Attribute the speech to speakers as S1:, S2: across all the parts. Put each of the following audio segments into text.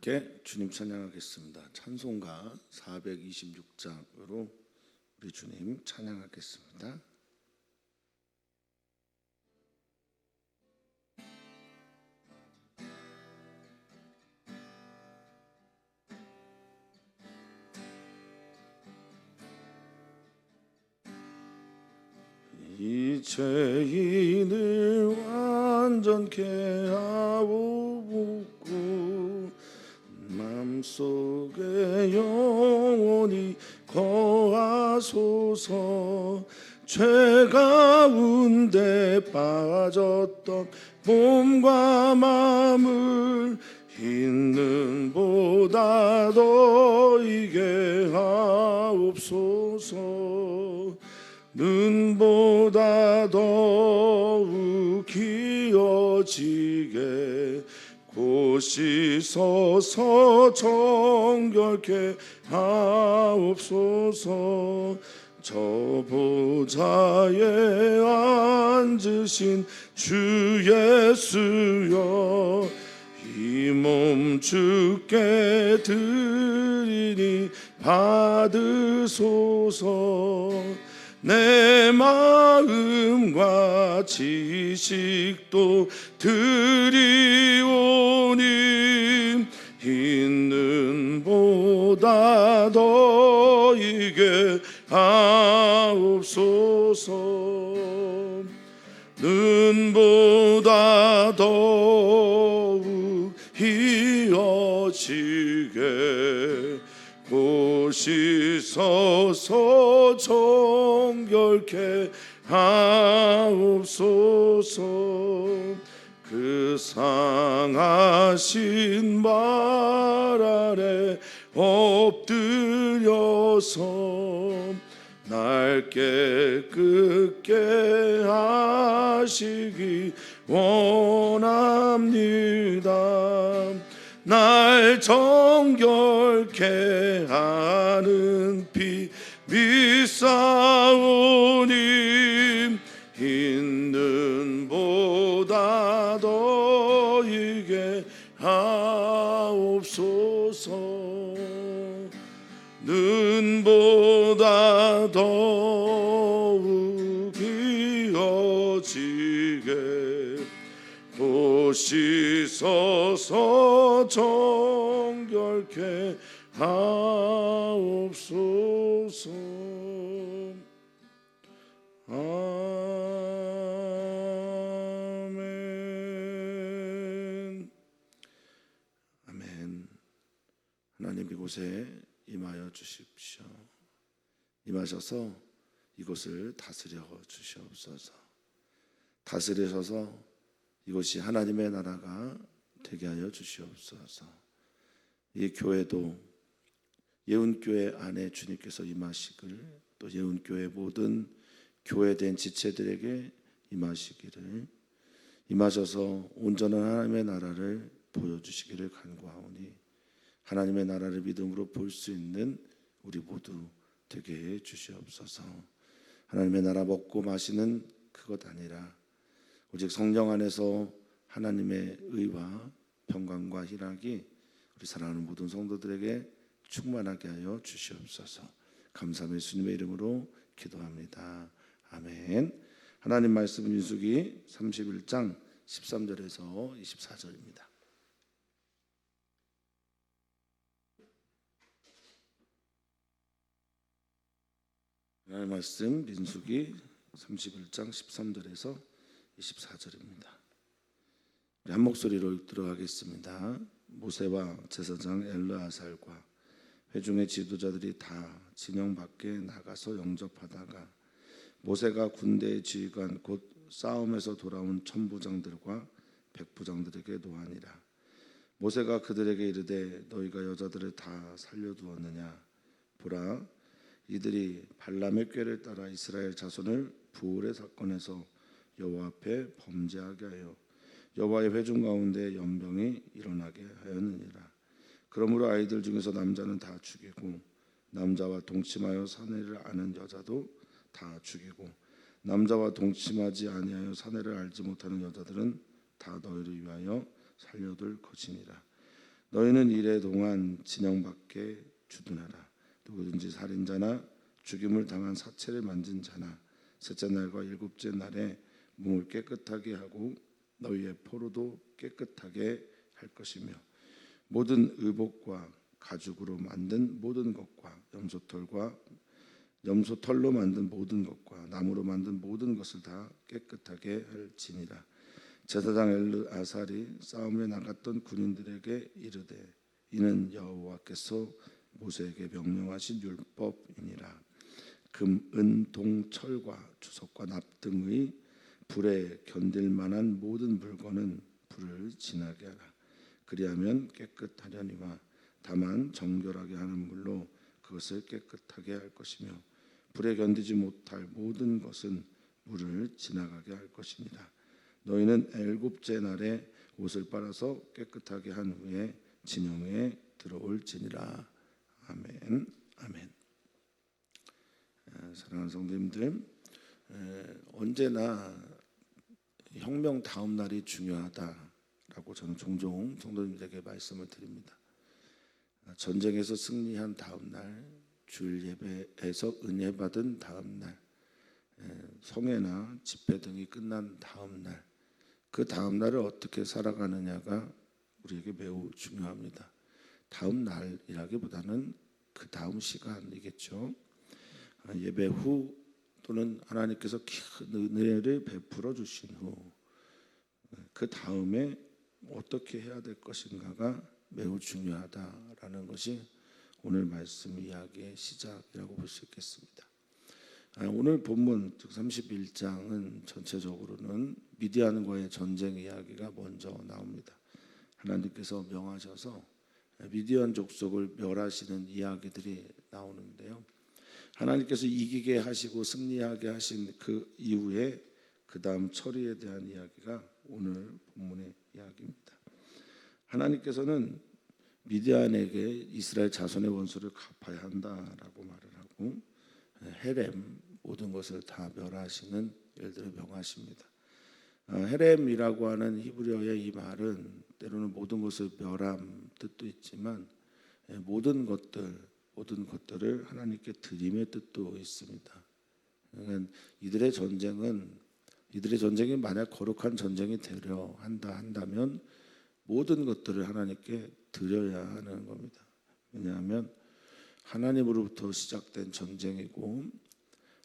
S1: 함께 주님 찬양하겠습니다. 찬송가 426장으로 우리 주님 찬양하겠습니다. 이 죄인을 완전케 하고 묻고 맘속에 영원히 거하소서. 죄 가운데 빠졌던 몸과 마음을 있는 보다 더이게 하옵소서. 눈보다 더욱 기어지게 고시서서 정결케 하옵소서. 저 보좌에 앉으신 주 예수여, 이 몸 주께 드리니 받으소서. 내 마음과 지식도 드리오니 있는 보다 더이게 하옵소서. 눈보다 더욱 희어지게 고시서서 정결케 하옵소서. 그 상하신 발 아래 엎드려서 날 깨끗게 하시기 원합니다. 날 정결케 하는 피 믿사오니 있는 보다 더이게 하옵소서. 눈보다 더욱 기어지게 고시서서 정결케 하옵소서. 아멘. 아멘. 하나님 이곳에 임하여 주십시오. 임하셔서 이곳을 다스려 주시옵소서. 다스리셔서 이곳이 하나님의 나라가 되게 하여 주시옵소서. 이 교회도 예운교회 안에 주님께서 임하시기를, 또 예운교회 모든 교회된 지체들에게 임하시기를, 임하셔서 온전한 하나님의 나라를 보여주시기를 간구하오니 하나님의 나라를 믿음으로 볼 수 있는 우리 모두 되게 해 주시옵소서. 하나님의 나라 먹고 마시는 그것 아니라 오직 성령 안에서 하나님의 의와 평강과 희락이 우리 사랑하는 모든 성도들에게 충만하게 하여 주시옵소서. 감사하며 예수님의 이름으로 기도합니다. 아멘. 하나님 말씀 민수기 31장 13절에서 24절입니다. 하나님 말씀 민수기 31장 13절에서 24절입니다. 한 목소리로 읽도록 하겠습니다. 모세와 제사장 엘르아살과 회중의 지도자들이 다 진영 밖에 나가서 영접하다가 모세가 군대의 지휘관 곧 싸움에서 돌아온 천부장들과 백부장들에게 노하니라. 모세가 그들에게 이르되 너희가 여자들을 다 살려두었느냐? 보라, 이들이 발람의 꾀를 따라 이스라엘 자손을 부울의 사건에서 여호와 앞에 범죄하게 하여 여호와의 회중 가운데 연병이 일어나게 하였느니라. 그러므로 아이들 중에서 남자는 다 죽이고 남자와 동침하여 사내를 아는 여자도 다 죽이고 남자와 동침하지 아니하여 사내를 알지 못하는 여자들은 다 너희를 위하여 살려둘 것이니라. 너희는 이래 동안 진영 밖에 주둔하라. 누구든지 살인자나 죽임을 당한 사체를 만진 자나 셋째 날과 일곱째 날에 몸을 깨끗하게 하고 너희의 포로도 깨끗하게 할 것이며 모든 의복과 가죽으로 만든 모든 것과 염소털로 만든 모든 것과 나무로 만든 모든 것을 다 깨끗하게 할지니라. 제사장 엘르아살이 싸움에 나갔던 군인들에게 이르되 이는 여호와께서 모세에게 명령하신 율법이니라. 금, 은, 동, 철과 주석과 납 등의 불에 견딜 만한 모든 물건은 불을 지나게 하라. 그리하면 깨끗하려니와 다만 정결하게 하는 물로 그것을 깨끗하게 할 것이며 불에 견디지 못할 모든 것은 물을 지나가게 할 것이니라. 너희는 일곱째 날에 옷을 빨아서 깨끗하게 한 후에 진영에 들어올지니라. 아멘. 아멘. 사랑하는 성도님들, 언제나 혁명 다음 날이 중요하다라고 저는 종종 성도님들에게 말씀을 드립니다. 전쟁에서 승리한 다음 날, 주일 예배에서 은혜 받은 다음 날, 성회나 집회 등이 끝난 다음 날, 그 다음 날을 어떻게 살아가느냐가 우리에게 매우 중요합니다. 다음 날이라기보다는 그 다음 시간이겠죠. 예배 후 또는 하나님께서 큰 은혜를 베풀어 주신 후 그 다음에 어떻게 해야 될 것인가가 매우 중요하다라는 것이 오늘 말씀 이야기의 시작이라고 볼 수 있겠습니다. 오늘 본문 즉 31장은 전체적으로는 미디안과의 전쟁 이야기가 먼저 나옵니다. 하나님께서 명하셔서 미디안 족속을 멸하시는 이야기들이 나오는데요. 하나님께서 이기게 하시고 승리하게 하신 그 이후에 그 다음 처리에 대한 이야기가 오늘 본문의 이야기입니다. 하나님께서는 미디안에게 이스라엘 자손의 원수를 갚아야 한다라고 말을 하고 헤렘 모든 것을 다 멸하시는 일들을 명하십니다. 헤렘이라고 하는 히브리어의 이 말은 때로는 모든 것을 멸함 뜻도 있지만 모든 것들을 하나님께 드림의 뜻도 있습니다. 그러니까 이들의 전쟁이 만약 거룩한 전쟁이 되려 한다면 모든 것들을 하나님께 드려야 하는 겁니다. 왜냐하면 하나님으로부터 시작된 전쟁이고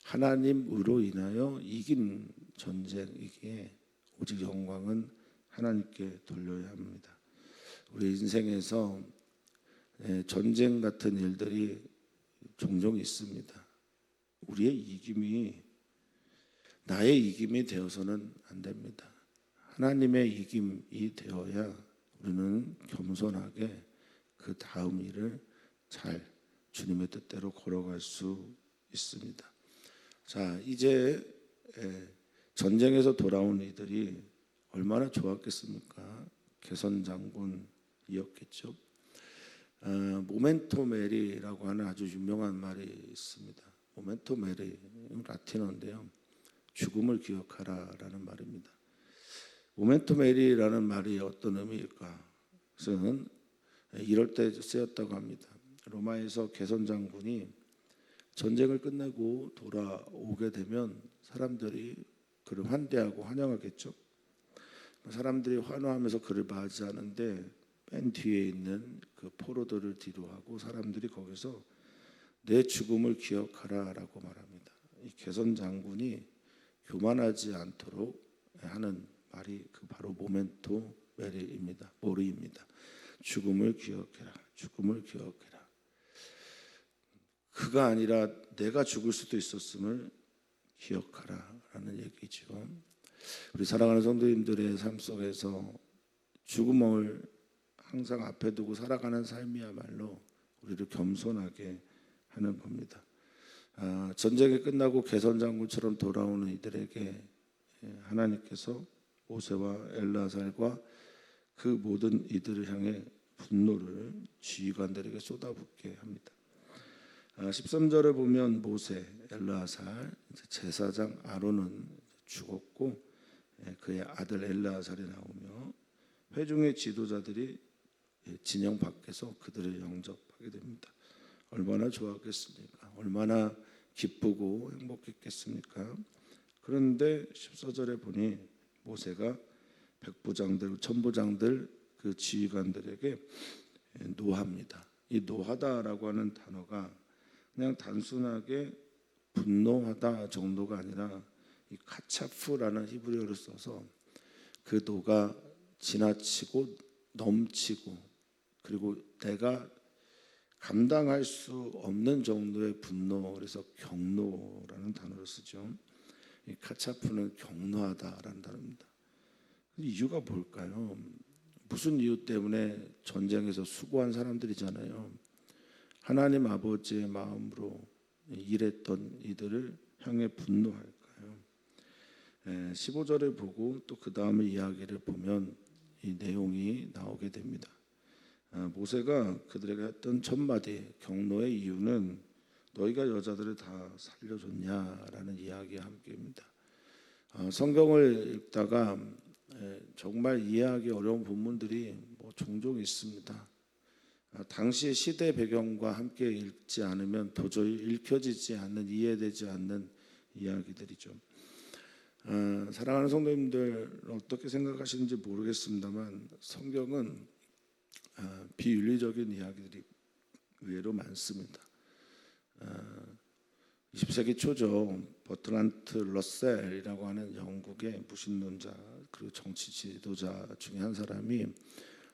S1: 하나님으로 인하여 이긴 전쟁이기에 오직 영광은 하나님께 돌려야 합니다. 우리 인생에서 전쟁 같은 일들이 종종 있습니다. 우리의 이김이 나의 이김이 되어서는 안 됩니다. 하나님의 이김이 되어야 우리는 겸손하게 그 다음 일을 잘 주님의 뜻대로 걸어갈 수 있습니다. 자, 이제 전쟁에서 돌아온 이들이 얼마나 좋았겠습니까? 개선 장군이었겠죠. 모멘토 메리라고 하는 아주 유명한 말이 있습니다. 모멘토 메리, 라틴어인데요. 죽음을 기억하라라는 말입니다. 모멘토 메리라는 말이 어떤 의미일까? 그것은 이럴 때 쓰였다고 합니다. 로마에서 개선 장군이 전쟁을 끝내고 돌아오게 되면 사람들이 그를 환대하고 환영하겠죠. 사람들이 환호하면서 그를 맞이하는데 맨 뒤에 있는 그 포로들을 뒤로하고 사람들이 거기서 내 죽음을 기억하라라고 말합니다. 이 개선 장군이 교만하지 않도록 하는 말이 그 바로 모멘토 모리입니다. 죽음을 기억해라. 죽음을 기억해라. 그가 아니라 내가 죽을 수도 있었음을 기억하라라는 얘기죠. 우리 사랑하는 성도님들의 삶 속에서 죽음을 항상 앞에 두고 살아가는 삶이야말로 우리를 겸손하게 하는 겁니다. 전쟁이 끝나고 개선 장군처럼 돌아오는 이들에게 하나님께서 모세와 엘르아살과 그 모든 이들을 향해 분노를 지휘관들에게 쏟아붓게 합니다. 13절에 보면 모세, 엘르아살, 제사장 아론은 죽었고 그의 아들 엘르아살이 나오며 회중의 지도자들이 진영 밖에서 그들을 영접하게 됩니다. 얼마나 좋았겠습니까? 얼마나 기쁘고 행복했겠습니까? 그런데 14절에 보니 모세가 백부장들, 천부장들 그 지휘관들에게 노합니다. 이 노하다라고 하는 단어가 그냥 단순하게 분노하다 정도가 아니라 이 카차프라는 히브리어를 써서 그 노가 지나치고 넘치고 그리고 내가 감당할 수 없는 정도의 분노, 그래서 경노라는 단어를 쓰죠. 이 카차프는 경노하다라는 단어입니다. 이유가 뭘까요? 무슨 이유 때문에 전쟁에서 수고한 사람들이잖아요. 하나님 아버지의 마음으로 일했던 이들을 향해 분노할까요? 15절을 보고 또 그 다음의 이야기를 보면 이 내용이 나오게 됩니다. 모세가 그들에게 했던 첫 마디 경노의 이유는 너희가 여자들을 다 살려줬냐라는 이야기와 함께입니다. 성경을 읽다가 정말 이해하기 어려운 부분들이 종종 있습니다. 당시 시대 배경과 함께 읽지 않으면 도저히 읽혀지지 않는, 이해되지 않는 이야기들이죠. 사랑하는 성도님들 어떻게 생각하시는지 모르겠습니다만 성경은 비윤리적인 이야기들이 의외로 많습니다. 20세기 초죠. 버트란트 러셀이라고 하는 영국의 무신론자 그리고 정치 지도자 중에 한 사람이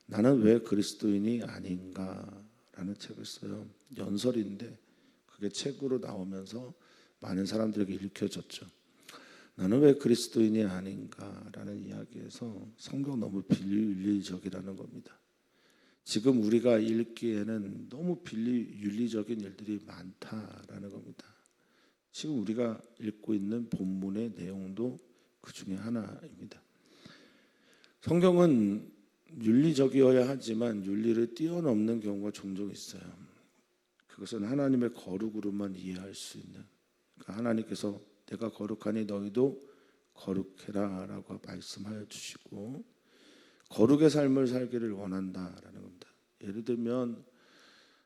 S1: 나는 왜 그리스도인이 아닌가라는 책을 써요. 연설인데 그게 책으로 나오면서 많은 사람들에게 읽혀졌죠. 나는 왜 그리스도인이 아닌가라는 이야기에서 성경 너무 비윤리적이라는 겁니다. 지금 우리가 읽기에는 너무 비윤리적인 일들이 많다라는 겁니다. 지금 우리가 읽고 있는 본문의 내용도 그 중에 하나입니다. 성경은 윤리적이어야 하지만 윤리를 뛰어넘는 경우가 종종 있어요. 그것은 하나님의 거룩으로만 이해할 수 있는, 그러니까 하나님께서 내가 거룩하니 너희도 거룩해라 라고 말씀하여 주시고 거룩의 삶을 살기를 원한다라는 겁니다. 예를 들면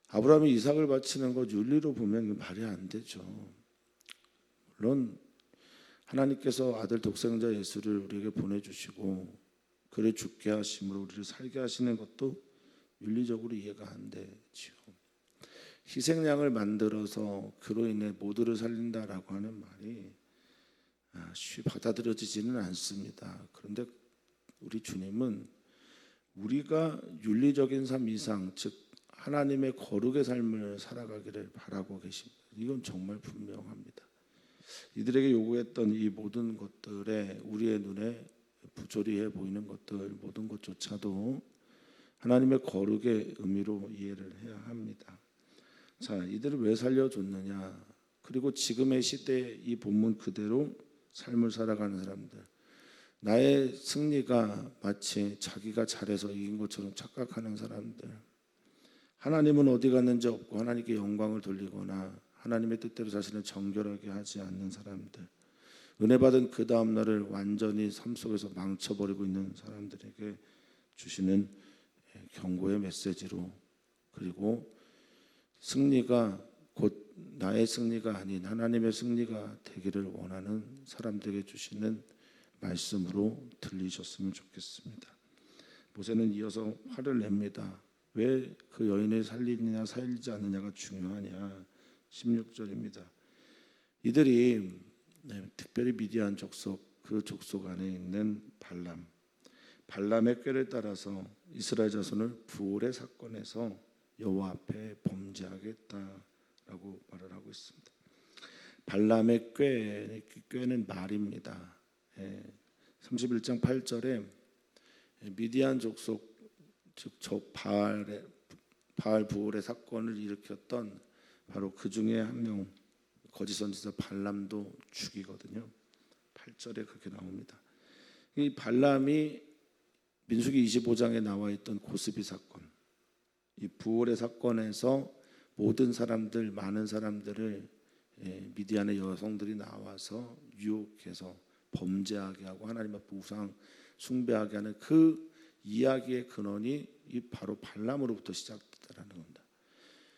S1: 아브라함이 이삭을 바치는 것 윤리로 보면 말이 안 되죠. 물론 하나님께서 아들 독생자 예수를 우리에게 보내주시고 그를 죽게 하심으로 우리를 살게 하시는 것도 윤리적으로 이해가 안 되지요. 희생양을 만들어서 그로 인해 모두를 살린다라고 하는 말이 쉽게 받아들여지지는 않습니다. 그런데 우리 주님은 우리가 윤리적인 삶 이상, 즉 하나님의 거룩의 삶을 살아가기를 바라고 계십니다. 이건 정말 분명합니다. 이들에게 요구했던 이 모든 것들에 우리의 눈에 부조리해 보이는 것들 모든 것조차도 하나님의 거룩의 의미로 이해를 해야 합니다. 자, 이들을 왜 살려줬느냐? 그리고 지금의 시대에 이 본문 그대로 삶을 살아가는 사람들, 나의 승리가 마치 자기가 잘해서 이긴 것처럼 착각하는 사람들, 하나님은 어디 갔는지 없고 하나님께 영광을 돌리거나 하나님의 뜻대로 자신을 정결하게 하지 않는 사람들, 은혜 받은 그 다음 날을 완전히 삶 속에서 망쳐버리고 있는 사람들에게 주시는 경고의 메시지로, 그리고 승리가 곧 나의 승리가 아닌 하나님의 승리가 되기를 원하는 사람들에게 주시는 말씀으로 들리셨으면 좋겠습니다. 모세는 이어서 화를 냅니다. 왜 그 여인을 살리느냐 살리지 않느냐가 중요하냐. 16절입니다. 이들이 특별히 미디안 족속, 그 족속 안에 있는 발람의 꾀를 따라서 이스라엘 자손을 부올의 사건에서 여호와 앞에 범죄하겠다라고 말을 하고 있습니다. 발람의 꾀는 말입니다. 31장 8절에 미디안 족속, 즉 저 바알 부올의 사건을 일으켰던 바로 그 중에 한 명 거짓 선지자 발람도 죽이거든요. 8절에 그렇게 나옵니다. 이 발람이 민수기 25장에 나와 있던 고스비 사건, 이 부올의 사건에서 모든 사람들, 많은 사람들을 미디안의 여성들이 나와서 유혹해서 범죄하게 하고 하나님 앞에 우상 숭배하게 하는 그 이야기의 근원이 이 바로 발람으로부터 시작됐다는 겁니다.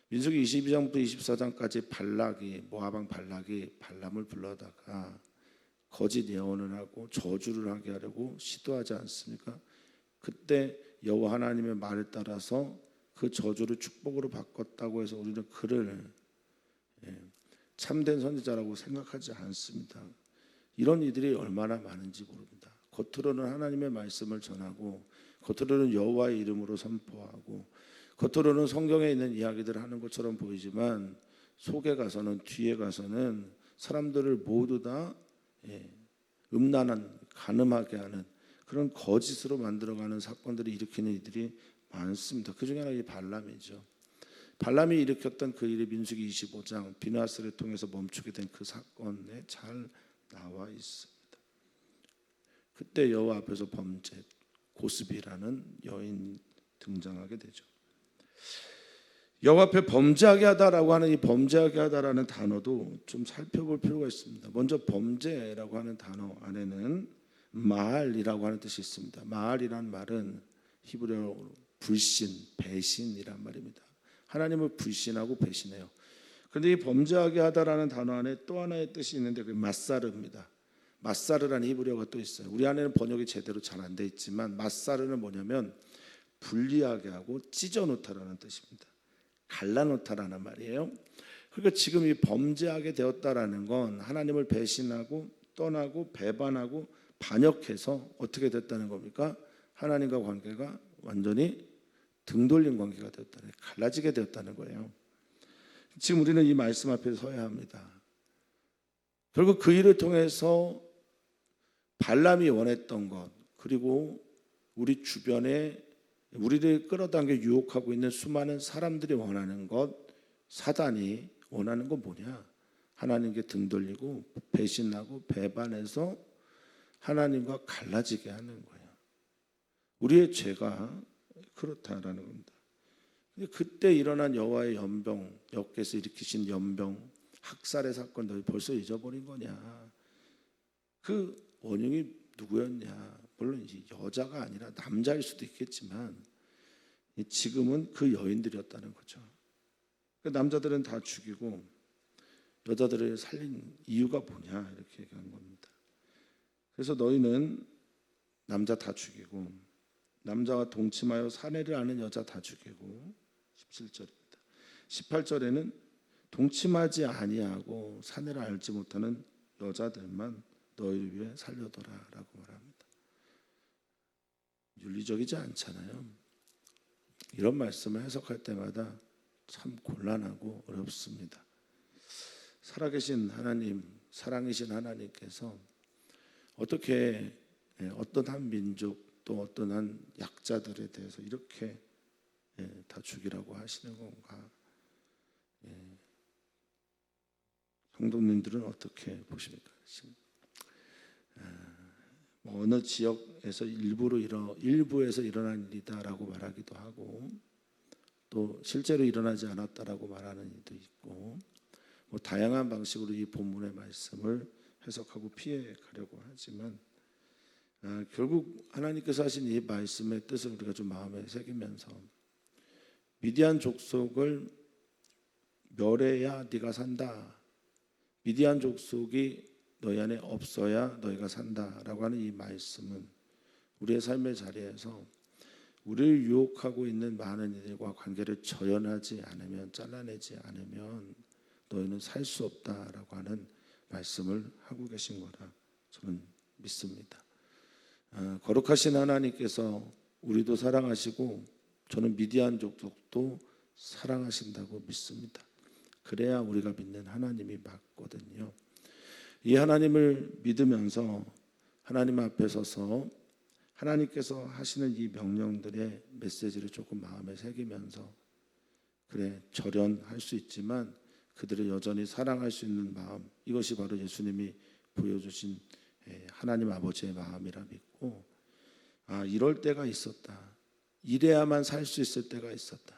S1: 민수기 22장부터 24장까지 발락이 모압 발락이 발람을 불러다가 거짓 예언을 하고 저주를 하게 하려고 시도하지 않습니까? 그때 여호와 하나님의 말에 따라서 그 저주를 축복으로 바꿨다고 해서 우리는 그를 참된 선지자라고 생각하지 않습니다. 이런 이들이 얼마나 많은지 모릅니다. 겉으로는 하나님의 말씀을 전하고 겉으로는 여호와의 이름으로 선포하고 겉으로는 성경에 있는 이야기들을 하는 것처럼 보이지만 속에 가서는 뒤에 가서는 사람들을 모두 다 음란한 간음하게 하는 그런 거짓으로 만들어가는 사건들을 일으키는 이들이 많습니다. 그 중에 하나가 이 발람이죠. 발람이 일으켰던 그 일이 민수기 25장 비느하스를 통해서 멈추게 된 그 사건에 잘 나와 있습니다. 그때 여호와 앞에서 범죄 고스비라는 여인이 등장하게 되죠. 여호와 앞에 범죄하게 하다라고 하는 이 범죄하게 하다라는 단어도 좀 살펴볼 필요가 있습니다. 먼저 범죄라고 하는 단어 안에는 마알이라고 하는 뜻이 있습니다. 마알이란 말은 히브리어로 불신, 배신이란 말입니다. 하나님을 불신하고 배신해요. 그런데 이 범죄하게 하다라는 단어 안에 또 하나의 뜻이 있는데 그게 마사르입니다. 마사르라는 히브리어가 또 있어요. 우리 안에는 번역이 제대로 잘 안 돼 있지만 마사르는 뭐냐면 분리하게 하고 찢어놓다라는 뜻입니다. 갈라놓다라는 말이에요. 그러니까 지금 이 범죄하게 되었다라는 건 하나님을 배신하고 떠나고 배반하고 반역해서 어떻게 됐다는 겁니까? 하나님과 관계가 완전히 등 돌린 관계가 되었다는, 갈라지게 되었다는 거예요. 지금 우리는 이 말씀 앞에 서야 합니다. 결국 그 일을 통해서 발람이 원했던 것, 그리고 우리 주변에 우리를 끌어당겨 유혹하고 있는 수많은 사람들이 원하는 것, 사단이 원하는 건 뭐냐? 하나님께 등 돌리고 배신하고 배반해서 하나님과 갈라지게 하는 거예요. 우리의 죄가 그렇다라는 겁니다. 근데 그때 일어난 여호와의 연병, 여호와께서 일으키신 연병, 학살의 사건들 벌써 잊어버린 거냐? 그 원흉이 누구였냐? 물론 여자가 아니라 남자일 수도 있겠지만 지금은 그 여인들이었다는 거죠. 남자들은 다 죽이고 여자들을 살린 이유가 뭐냐 이렇게 얘기한 겁니다. 그래서 너희는 남자 다 죽이고 남자와 동침하여 사내를 아는 여자 다 죽이고 17절입니다. 18절에는 동침하지 아니하고 사내를 알지 못하는 여자들만 너희를 위해 살려둬라라고 말합니다. 윤리적이지 않잖아요. 이런 말씀을 해석할 때마다 참 곤란하고 어렵습니다. 살아계신 하나님, 사랑이신 하나님께서 어떻게 어떤 한 민족 또 어떤 한 약자들에 대해서 이렇게 다 죽이라고 하시는 건가? 성도님들은 어떻게 보십니까? 어느 지역에서 일부에서 일어난 일이다라고 말하기도 하고 또 실제로 일어나지 않았다라고 말하는 이도 있고 다양한 방식으로 이 본문의 말씀을 해석하고 피해 가려고 하지만 결국 하나님께서 하신 이 말씀의 뜻을 우리가 좀 마음에 새기면서 미디안 족속을 멸해야 네가 산다. 미디안 족속이 너희 안에 없어야 너희가 산다라고 하는 이 말씀은 우리의 삶의 자리에서 우리를 유혹하고 있는 많은 이들과 관계를 저연하지 않으면, 잘라내지 않으면 너희는 살 수 없다라고 하는 말씀을 하고 계신 거라 저는 믿습니다. 거룩하신 하나님께서 우리도 사랑하시고 저는 미디안 족속도 사랑하신다고 믿습니다. 그래야 우리가 믿는 하나님이 맞거든요. 이 하나님을 믿으면서 하나님 앞에 서서 하나님께서 하시는 이 명령들의 메시지를 조금 마음에 새기면서 그래 절연할 수 있지만 그들을 여전히 사랑할 수 있는 마음, 이것이 바로 예수님이 보여주신 하나님 아버지의 마음이라 믿고 이럴 때가 있었다. 이래야만 살 수 있을 때가 있었다.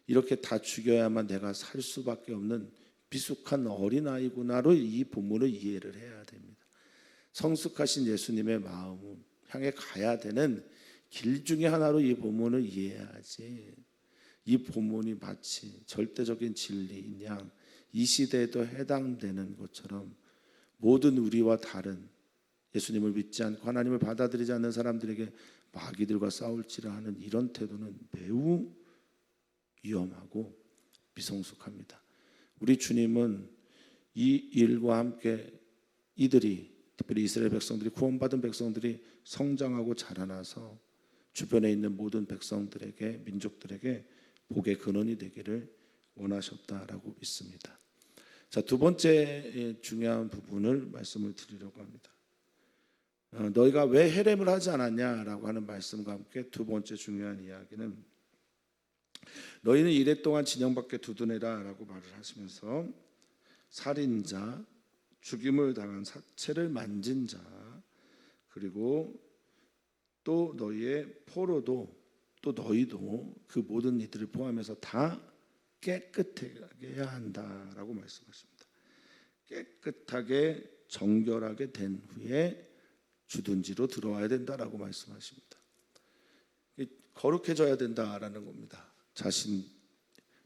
S1: 이렇게 다 죽여야만 내가 살 수밖에 없는 미숙한 어린아이구나로 이 본문을 이해를 해야 됩니다. 성숙하신 예수님의 마음을 향해 가야 되는 길 중에 하나로 이 본문을 이해해야지. 이 본문이 마치 절대적인 진리인 양 이 시대에도 해당되는 것처럼 모든 우리와 다른 예수님을 믿지 않고 하나님을 받아들이지 않는 사람들에게 마귀들과 싸울지라 하는 이런 태도는 매우 위험하고 미성숙합니다. 우리 주님은 이 일과 함께 이들이, 특별히 이스라엘 백성들이, 구원받은 백성들이 성장하고 자라나서 주변에 있는 모든 백성들에게, 민족들에게 복의 근원이 되기를 원하셨다라고 믿습니다. 자, 두 번째 중요한 부분을 말씀을 드리려고 합니다. 너희가 왜 헤렘을 하지 않았냐라고 하는 말씀과 함께 두 번째 중요한 이야기는, 너희는 이래 동안 진영 밖에 두드내라라고 말을 하시면서 살인자, 죽임을 당한 사체를 만진 자, 그리고 또 너희의 포로도, 또 너희도 그 모든 이들을 포함해서 다 깨끗하게 해야 한다라고 말씀하십니다. 깨끗하게 정결하게 된 후에 주둔지로 들어와야 된다라고 말씀하십니다. 거룩해져야 된다라는 겁니다.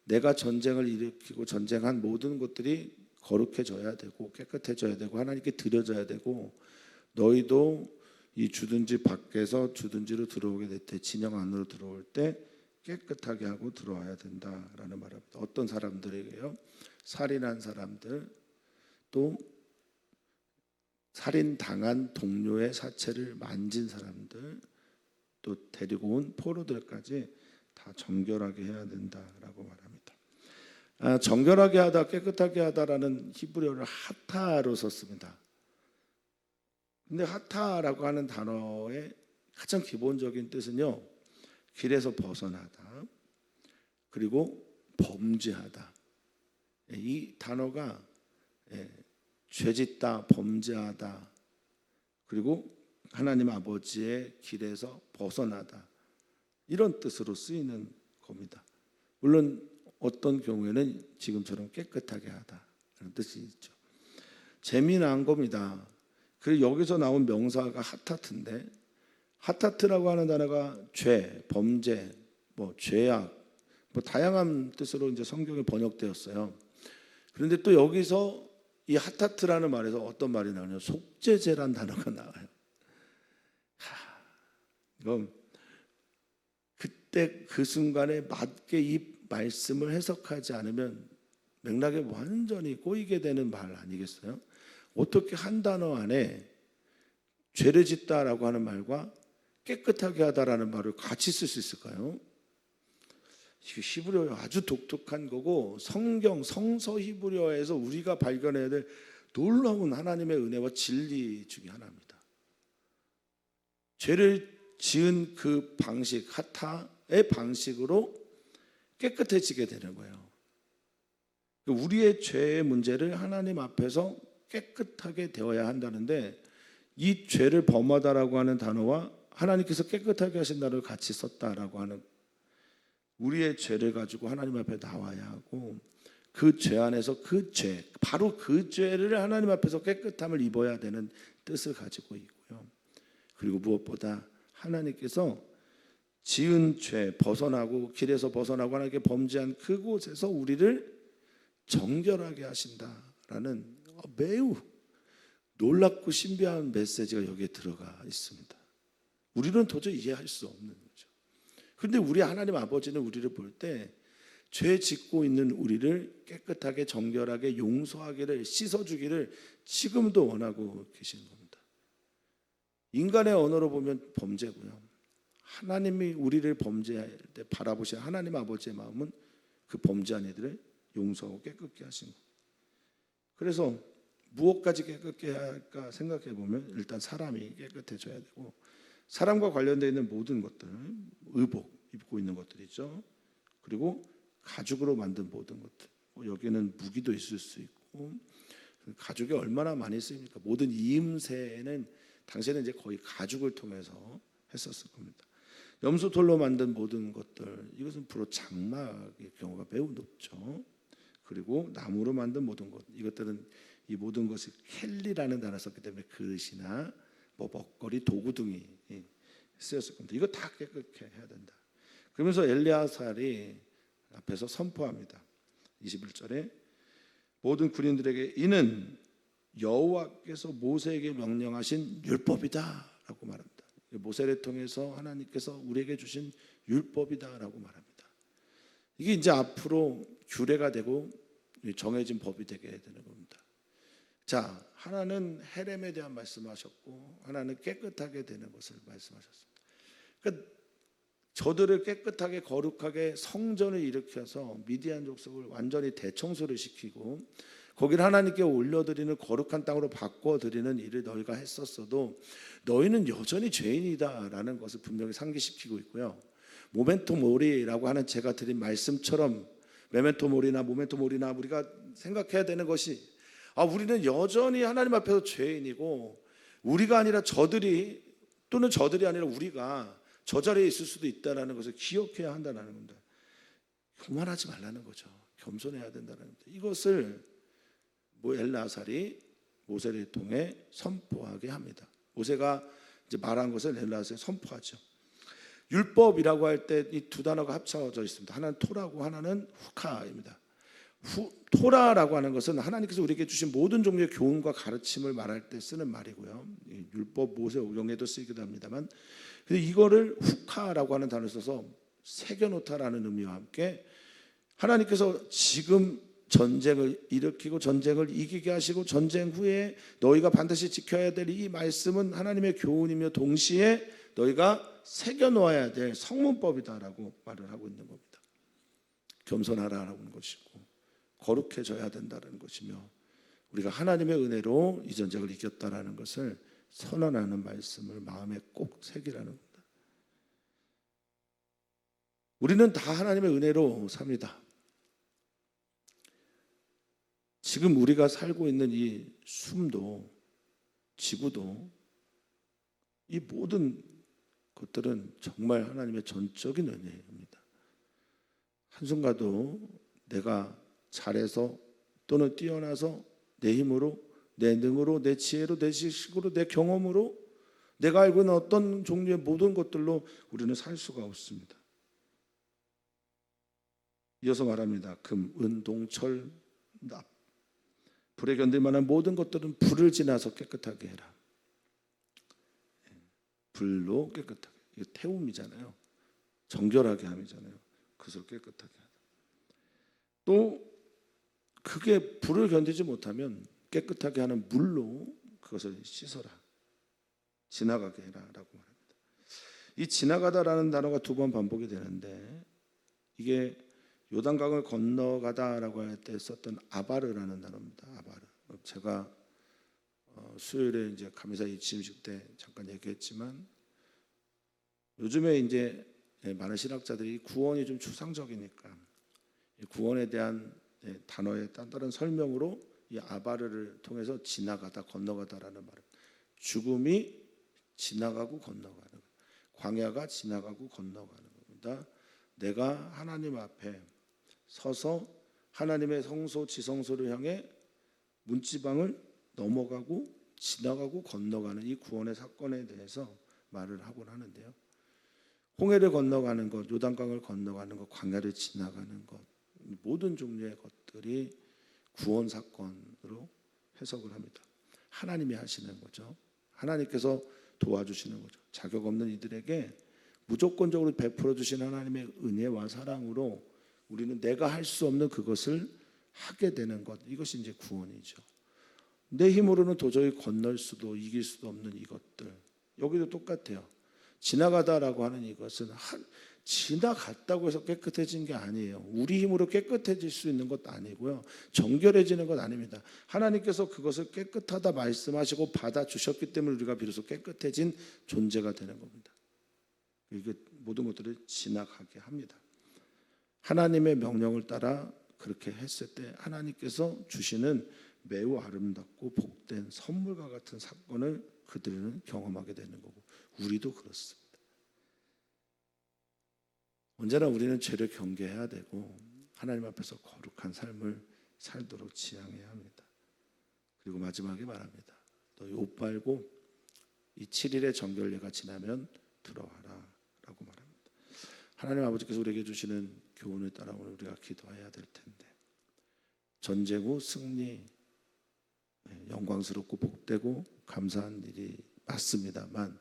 S1: 내가 전쟁을 일으키고 전쟁한 모든 것들이 거룩해져야 되고 깨끗해져야 되고 하나님께 드려져야 되고, 너희도 이 주둔지 밖에서 주둔지로 들어오게 될 때, 진영 안으로 들어올 때 깨끗하게 하고 들어와야 된다라는 말입니다. 어떤 사람들에게요? 살인한 사람들, 또 살인당한 동료의 사체를 만진 사람들, 또 데리고 온 포로들까지 다 정결하게 해야 된다라고 말합니다. 정결하게 하다, 깨끗하게 하다라는 히브리어를 하타로 썼습니다. 근데 하타라고 하는 단어의 가장 기본적인 뜻은요, 길에서 벗어나다, 그리고 범죄하다. 이 단어가 죄짓다, 범죄하다, 그리고 하나님 아버지의 길에서 벗어나다, 이런 뜻으로 쓰이는 겁니다. 물론 어떤 경우에는 지금처럼 깨끗하게 하다라는 뜻이 있죠. 재미난 겁니다. 그리고 여기서 나온 명사가 하타트인데, 하타트라고 하는 단어가 죄, 범죄, 죄악, 다양한 뜻으로 이제 성경에 번역되었어요. 그런데 또 여기서 이 하타트라는 말에서 어떤 말이 나오냐면 속죄죄란 단어가 나와요. 이건 그때 그 순간에 맞게 이 말씀을 해석하지 않으면 맥락에 완전히 꼬이게 되는 말 아니겠어요? 어떻게 한 단어 안에 죄를 짓다라고 하는 말과 깨끗하게 하다라는 말을 같이 쓸 수 있을까요? 히브리어 아주 독특한 거고, 성서 히브리어에서 우리가 발견해야 될 놀라운 하나님의 은혜와 진리 중에 하나입니다. 죄를 지은 그 방식, 하타의 방식으로 깨끗해지게 되는 거예요. 우리의 죄의 문제를 하나님 앞에서 깨끗하게 되어야 한다는데, 이 죄를 범하다라고 하는 단어와 하나님께서 깨끗하게 하신 단어를 같이 썼다라고 하는, 우리의 죄를 가지고 하나님 앞에 나와야 하고, 그 죄 안에서 그 죄, 바로 그 죄를 하나님 앞에서 깨끗함을 입어야 되는 뜻을 가지고 있고요. 그리고 무엇보다 하나님께서 지은 죄, 벗어나고 길에서 벗어나고 하나님께 범죄한 그곳에서 우리를 정결하게 하신다라는 매우 놀랍고 신비한 메시지가 여기에 들어가 있습니다. 우리는 도저히 이해할 수 없는 거죠. 그런데 우리 하나님 아버지는 우리를 볼 때 죄 짓고 있는 우리를 깨끗하게 정결하게 용서하기를, 씻어주기를 지금도 원하고 계시는 겁니다. 인간의 언어로 보면 범죄고요, 하나님이 우리를 범죄할 때 바라보시는 하나님 아버지의 마음은 그 범죄한 이들을 용서하고 깨끗게 하신 겁니다. 그래서 무엇까지 깨끗게 해야 할까 생각해 보면, 일단 사람이 깨끗해져야 되고, 사람과 관련되어 있는 모든 것들, 의복 입고 있는 것들이죠. 그리고 가죽으로 만든 모든 것들, 여기는 무기도 있을 수 있고, 가죽이 얼마나 많이 쓰입니까? 모든 이음새는 당시에는 이제 거의 가죽을 통해서 했었을 겁니다. 염소털로 만든 모든 것들, 이것은 주로 장막의 경우가 매우 높죠. 그리고 나무로 만든 모든 것, 이것들은 이 모든 것이 켈리라는 단어를 썼기 때문에 그릇이나 먹거리, 도구 등이 쓰였을 겁니다. 이거 다 깨끗게 해야 된다. 그러면서 엘레아살이 앞에서 선포합니다. 21절에 모든 군인들에게 이는 여호와께서 모세에게 명령하신 율법이다라고 말합니다. 모세를 통해서 하나님께서 우리에게 주신 율법이다라고 말합니다. 이게 이제 앞으로 규례가 되고 정해진 법이 되게 되는 겁니다. 자, 하나는 헤렘에 대한 말씀하셨고 하나는 깨끗하게 되는 것을 말씀하셨습니다. 그러니까 저들을 깨끗하게 거룩하게 성전을 일으켜서 미디안 족속을 완전히 대청소를 시키고 거기를 하나님께 올려드리는 거룩한 땅으로 바꿔드리는 일을 너희가 했었어도 너희는 여전히 죄인이다라는 것을 분명히 상기시키고 있고요. 모멘토 모리라고 하는 제가 드린 말씀처럼 메멘토 모리나 모멘토 모리나 우리가 생각해야 되는 것이 우리는 여전히 하나님 앞에서 죄인이고 우리가 아니라 저들이 또는 저들이 아니라 우리가 저 자리에 있을 수도 있다는 것을 기억해야 한다는 겁니다. 교만하지 말라는 거죠. 겸손해야 된다는 겁니다. 이것을 엘레아살이 모세를 통해 선포하게 합니다. 모세가 이제 말한 것을 엘레아살이 선포하죠. 율법이라고 할 때 이 두 단어가 합쳐져 있습니다. 하나는 토라고 하나는 후카입니다. 토라라고 하는 것은 하나님께서 우리에게 주신 모든 종류의 교훈과 가르침을 말할 때 쓰는 말이고요. 율법 모세 오경에도 쓰이기도 합니다만, 근데 이거를 후카라고 하는 단어를 써서 새겨놓다라는 의미와 함께 하나님께서 지금 전쟁을 일으키고 전쟁을 이기게 하시고 전쟁 후에 너희가 반드시 지켜야 될 이 말씀은 하나님의 교훈이며 동시에 너희가 새겨놓아야 될 성문법이다라고 말을 하고 있는 겁니다. 겸손하라라고 하는 것이고 거룩해져야 된다는 것이며 우리가 하나님의 은혜로 이 전쟁을 이겼다라는 것을 선언하는 말씀을 마음에 꼭 새기라는 겁니다. 우리는 다 하나님의 은혜로 삽니다. 지금 우리가 살고 있는 이 숨도 지구도 이 모든 것들은 정말 하나님의 전적인 은혜입니다. 한순간도 내가 잘해서 또는 뛰어나서 내 힘으로 내 능으로 내 지혜로 내 지식으로 내 경험으로 내가 알고 있는 어떤 종류의 모든 것들로 우리는 살 수가 없습니다. 이어서 말합니다. 금, 은, 동, 철, 납 불에 견딜 만한 모든 것들은 불을 지나서 깨끗하게 해라. 불로 깨끗하게. 이거 태움이잖아요. 정결하게 함이잖아요. 그것을 깨끗하게 하라. 또 그게 불을 견디지 못하면 깨끗하게 하는 물로 그것을 씻어라. 지나가게 해라라고 말합니다. 이 지나가다라는 단어가 두 번 반복이 되는데 이게 요단강을 건너가다라고 할 때 썼던 아바르라는 단어입니다. 아바르. 제가 수요일에 이제 감사 이침식 때 잠깐 얘기했지만 요즘에 이제 많은 신학자들이 구원이 좀 추상적이니까 구원에 대한 단어의 다른 설명으로 이 아바르를 통해서 지나가다 건너가다라는 말은 죽음이 지나가고 건너가는 거예요. 광야가 지나가고 건너가는 겁니다. 내가 하나님 앞에 서서 하나님의 성소 지성소를 향해 문지방을 넘어가고 지나가고 건너가는 이 구원의 사건에 대해서 말을 하곤 하는데요. 홍해를 건너가는 것, 요단강을 건너가는 것, 광야를 지나가는 것 모든 종류의 것들이 구원 사건으로 해석을 합니다. 하나님이 하시는 거죠. 하나님께서 도와주시는 거죠. 자격 없는 이들에게 무조건적으로 베풀어 주신 하나님의 은혜와 사랑으로 우리는 내가 할 수 없는 그것을 하게 되는 것, 이것이 이제 구원이죠. 내 힘으로는 도저히 건널 수도 이길 수도 없는 이것들, 여기도 똑같아요. 지나가다라고 하는 이것은 지나갔다고 해서 깨끗해진 게 아니에요. 우리 힘으로 깨끗해질 수 있는 것도 아니고요. 정결해지는 것 아닙니다. 하나님께서 그것을 깨끗하다 말씀하시고 받아주셨기 때문에 우리가 비로소 깨끗해진 존재가 되는 겁니다. 이게 모든 것들을 지나가게 합니다. 하나님의 명령을 따라 그렇게 했을 때 하나님께서 주시는 매우 아름답고 복된 선물과 같은 사건을 그들은 경험하게 되는 거고 우리도 그렇습니다. 언제나 우리는 죄를 경계해야 되고 하나님 앞에서 거룩한 삶을 살도록 지향해야 합니다. 그리고 마지막에 말합니다. 너희 옷 빨고 이 7일의 정결례가 지나면 들어와라라고 말합니다. 하나님 아버지께서 우리에게 주시는 교훈에 따라 오늘 우리가 기도해야 될 텐데, 전쟁 후 승리, 영광스럽고 복되고 감사한 일이 맞습니다만,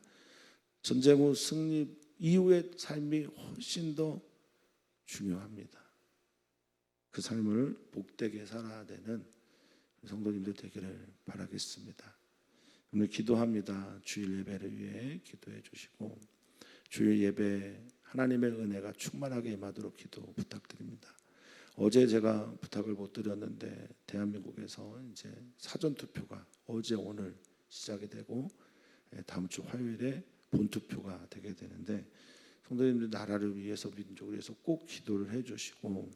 S1: 전쟁 후 승리 이후의 삶이 훨씬 더 중요합니다. 그 삶을 복되게 살아야 되는 성도님들 되기를 바라겠습니다. 오늘 기도합니다. 주일 예배를 위해 기도해 주시고, 주일 예배 하나님의 은혜가 충만하게 임하도록 기도 부탁드립니다. 어제 제가 부탁을 못 드렸는데 대한민국에서 이제 사전 투표가 어제 오늘 시작이 되고 다음 주 화요일에 본 투표가 되게 되는데, 성도님들 나라를 위해서 민족을 위해서 꼭 기도를 해주시고,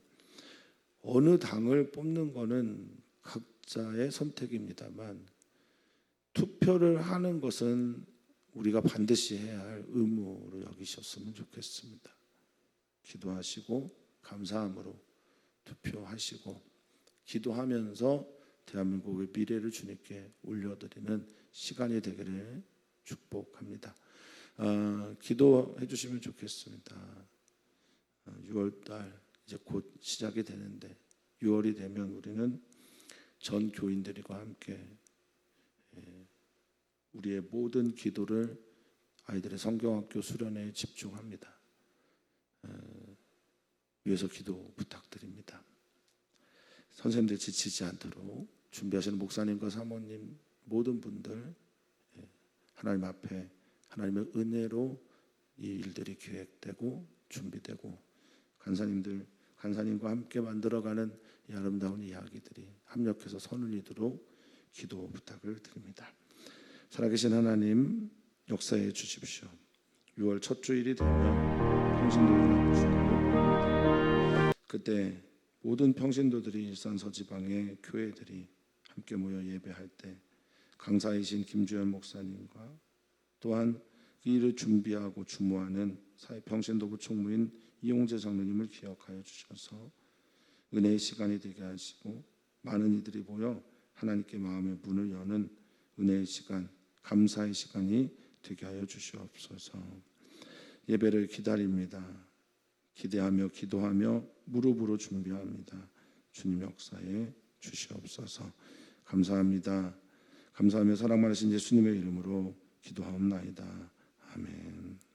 S1: 어느 당을 뽑는 거는 각자의 선택입니다만 투표를 하는 것은 우리가 반드시 해야 할 의무로 여기셨으면 좋겠습니다. 기도하시고 감사함으로 투표하시고, 기도하면서 대한민국의 미래를 주님께 올려드리는 시간이 되기를 축복합니다. 기도해 주시면 좋겠습니다. 6월달 이제 곧 시작이 되는데, 6월이 되면 우리는 전 교인들과 함께 우리의 모든 기도를 아이들의 성경학교 수련회에 집중합니다. 위해서 기도 부탁드립니다. 선생님들 지치지 않도록 준비하시는 목사님과 사모님 모든 분들 하나님 앞에 하나님의 은혜로 이 일들이 계획되고 준비되고, 간사님과 함께 만들어가는 이 아름다운 이야기들이 합력해서 선을 이루도록 기도 부탁을 드립니다. 살아계신 하나님, 역사해 주십시오. 6월 첫 주일이 되면 평신도연합 주일, 그때 모든 평신도들이 일산 서지방의 교회들이 함께 모여 예배할 때 강사이신 김주현 목사님과 또한 이 일을 준비하고 주무하는 사회평신도부 총무인 이용재 장로님을 기억하여 주셔서 은혜의 시간이 되게 하시고, 많은 이들이 모여 하나님께 마음의 문을 여는 은혜의 시간, 감사의 시간이 되게 하여 주시옵소서. 예배를 기다립니다. 기대하며 기도하며 무릎으로 준비합니다. 주님 역사에 주시옵소서. 감사합니다. 감사하며 사랑 많으신 예수님의 이름으로 기도하옵나이다. 아멘.